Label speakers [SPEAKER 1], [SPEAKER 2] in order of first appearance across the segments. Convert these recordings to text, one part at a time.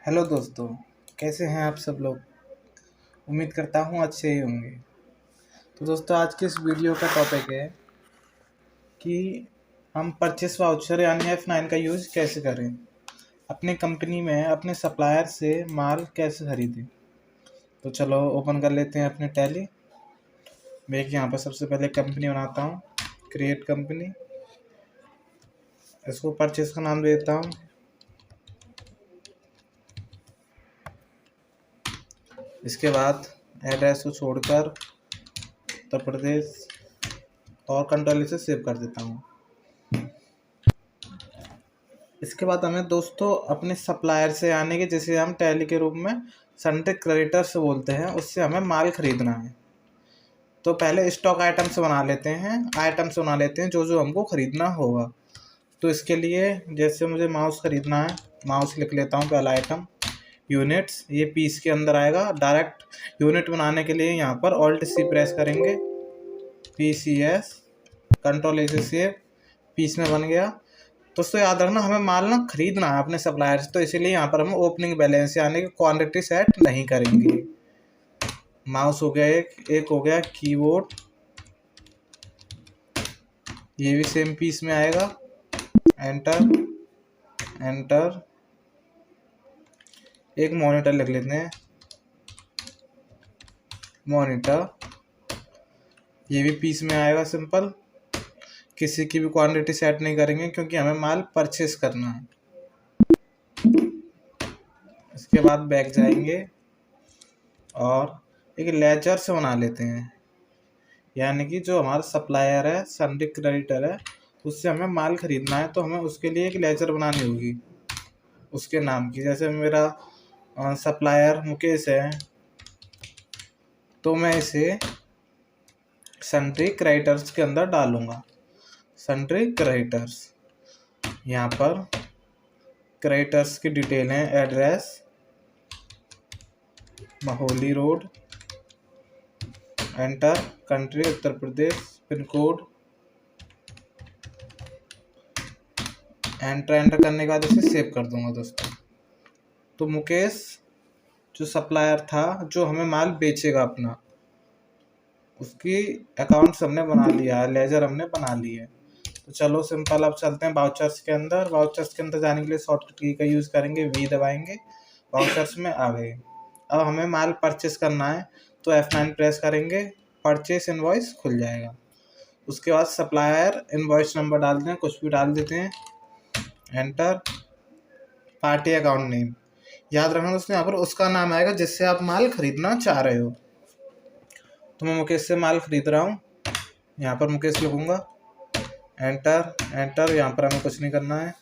[SPEAKER 1] Hello दोस्तों, कैसे हैं आप सब लोग। उम्मीद करता हूँ अच्छे ही होंगे। तो दोस्तों, आज की इस वीडियो का टॉपिक है कि हम परचेस वाउचर यानी F9 का यूज़ कैसे करें, अपनी कंपनी में अपने सप्लायर से माल कैसे खरीदें। तो चलो ओपन कर लेते हैं अपने टैली। मैं एक यहाँ पर सबसे पहले कंपनी बनाता हूँ, क्रिएट कंपनी। इसको परचेस का नाम देता हूँ। इसके बाद एड्रेस को छोड़कर उत्तर प्रदेश और कंट्रोल से सेव कर देता हूँ। इसके बाद हमें दोस्तों अपने सप्लायर से यानी कि जिसे हम टैली के रूप में सन्ड्री क्रेडिटर्स बोलते हैं, उससे हमें माल खरीदना है। तो पहले स्टॉक आइटम्स बना लेते हैं जो जो हमको खरीदना होगा। तो इसके लिए जैसे मुझे माउस खरीदना है, माउस लिख लेता हूँ पहला आइटम यूनिट्स। ये पीस के अंदर आएगा। डायरेक्ट यूनिट बनाने के लिए यहाँ पर ऑल्ट-C प्रेस करेंगे, PCS, कंट्रोल से पीस में बन गया। दोस्तों याद रखना, हमें माल ना खरीदना है अपने सप्लायर से, तो इसीलिए यहाँ पर हम ओपनिंग बैलेंस यानी कि क्वांटिटी सेट नहीं करेंगे। माउस हो गया एक हो गया कीबोर्ड, ये भी सेम पीस में आएगा। Enter enter. एक मॉनिटर लिख लेते हैं, मॉनिटर, ये भी पीस में आएगा सिंपल। किसी की भी क्वांटिटी सेट नहीं करेंगे क्योंकि हमें माल परचेस करना है। इसके बाद बैक जाएंगे और एक लेजर से बना लेते हैं, यानी कि जो हमारा सप्लायर है, सन्ड्री क्रेडिटर है, उससे हमें माल खरीदना है। तो हमें उसके लिए एक लेजर बनानी होगी उसके नाम की। जैसे मेरा सप्लायर मुकेश है, तो मैं इसे सन्ड्री क्रेडिटर्स के अंदर डालूंगा। सन्ड्री क्रेडिटर्स, यहाँ पर क्रेडिटर्स की डिटेल है, address Maholi road, enter, country Uttar Pradesh, pin code, enter करने के बाद इसे सेव कर दूंगा दोस्तों। तो मुकेश जो सप्लायर था, जो हमें माल बेचेगा अपना, उसकी अकाउंट्स हमने बना लिया है, लेजर हमने बना ली है। तो चलो सिंपल अब चलते हैं वाउचर्स के अंदर। वाउचर्स के अंदर जाने के लिए शॉर्टकट की का यूज़ करेंगे, V दबाएंगे, वाउचर्स में आ गए। अब हमें माल परचेस करना है तो F9 प्रेस करेंगे, परचेस इनवॉइस खुल जाएगा। उसके बाद सप्लायर इनवॉइस नंबर डालते हैं, कुछ भी डाल देते हैं, एंटर, पार्टी अकाउंट नेम। याद रखना दोस्तों, यहाँ पर उसका नाम आएगा जिससे आप माल खरीदना चाह रहे हो। तो मैं मुकेश से माल खरीद रहा हूँ, यहाँ पर मुकेश लिखूंगा, एंटर एंटर। यहाँ पर हमें कुछ नहीं करना है।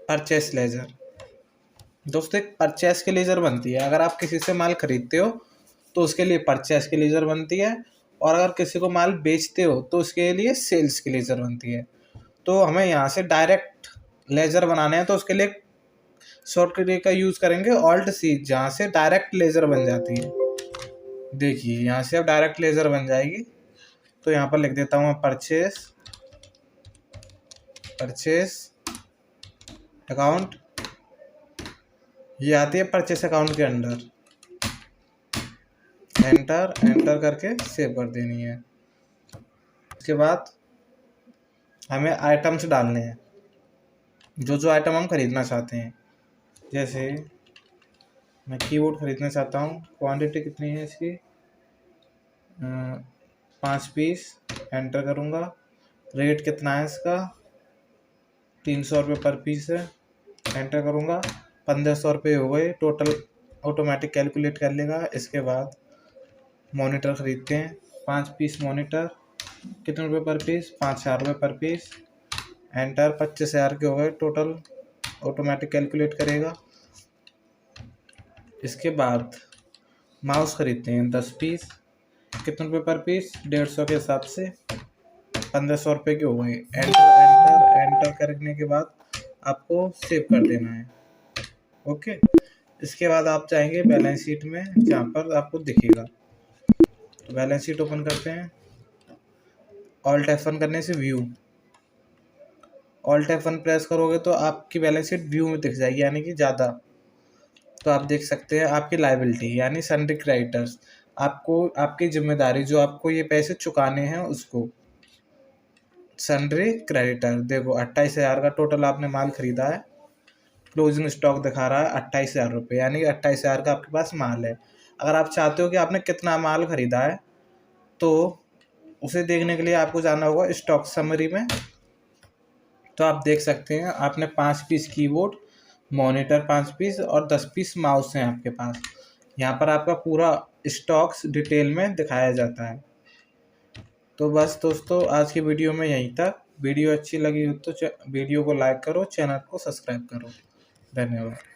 [SPEAKER 1] परचेस लेजर दोस्तों, एक परचेस की लेजर बनती है। अगर आप किसी से माल खरीदते हो तो उसके लिए परचेस की लेजर बनती है, और अगर किसी को माल बेचते हो तो उसके लिए सेल्स की लेजर बनती है। तो हमें यहाँ से डायरेक्ट लेजर बनाने हैं, तो उसके लिए शॉर्टकट का यूज़ करेंगे, ऑल्ट-C, जहाँ से डायरेक्ट लेजर बन जाती है। देखिए यहाँ से अब डायरेक्ट लेजर बन जाएगी। तो यहाँ पर लिख देता हूँ मैं परचेस अकाउंट, ये आती है परचेस अकाउंट के अंडर। एंटर करके सेव कर देनी है। उसके बाद हमें आइटम्स डालने हैं, जो जो आइटम हम खरीदना चाहते हैं। जैसे मैं कीबोर्ड खरीदना चाहता हूँ, क्वांटिटी कितनी है इसकी, 5 पीस, एंटर करूँगा। रेट कितना है इसका, 300 रुपये पर पीस है, एंटर करूँगा। 1500 रुपये हो गए टोटल, ऑटोमेटिक कैलकुलेट कर लेगा। इसके बाद मॉनिटर ख़रीदते हैं, 5 पीस मॉनिटर, कितने रुपये पर पीस, 5,000 रुपये पर पीस, एंटर। 25,000 के हो गए टोटल, ऑटोमेटिक कैलकुलेट करेगा। इसके बाद माउस ख़रीदते हैं, 10 पीस, कितने रुपये पर पीस, 150 के हिसाब से, 1500 रुपये के हो गए। एंटर करने के बाद आपको सेव कर देना है। ओके। इसके बाद आप चाहेंगे बैलेंस शीट में, जहाँ पर आपको दिखेगा। तो बैलेंस शीट ओपन करते हैं, ऑल्ट F1 करने से व्यू, ऑल्ट F1 प्रेस करोगे तो आपकी बैलेंस शीट व्यू में दिख जाएगी, यानी कि ज़्यादा। तो आप देख सकते हैं आपकी लायबिलिटी यानी सन्ड्री क्रेडिटर्स, आपको आपकी जिम्मेदारी जो आपको ये पैसे चुकाने हैं उसको। सन्ड्री क्रेडिटर देखो 28,000 का टोटल आपने माल खरीदा है, क्लोजिंग स्टॉक दिखा रहा है 28,000 रुपये, यानी कि 28,000 का आपके पास माल है। अगर आप चाहते हो कि आपने कितना माल खरीदा है तो उसे देखने के लिए आपको जाना होगा स्टॉक समरी में। तो आप देख सकते हैं आपने 5 पीस कीबोर्ड, मॉनिटर 5 पीस और 10 पीस माउस हैं आपके पास। यहाँ पर आपका पूरा स्टॉक्स डिटेल में दिखाया जाता है। तो बस दोस्तों आज की वीडियो में यहीं तक। वीडियो अच्छी लगी हो तो वीडियो को लाइक करो, चैनल को सब्सक्राइब करो। धन्यवाद।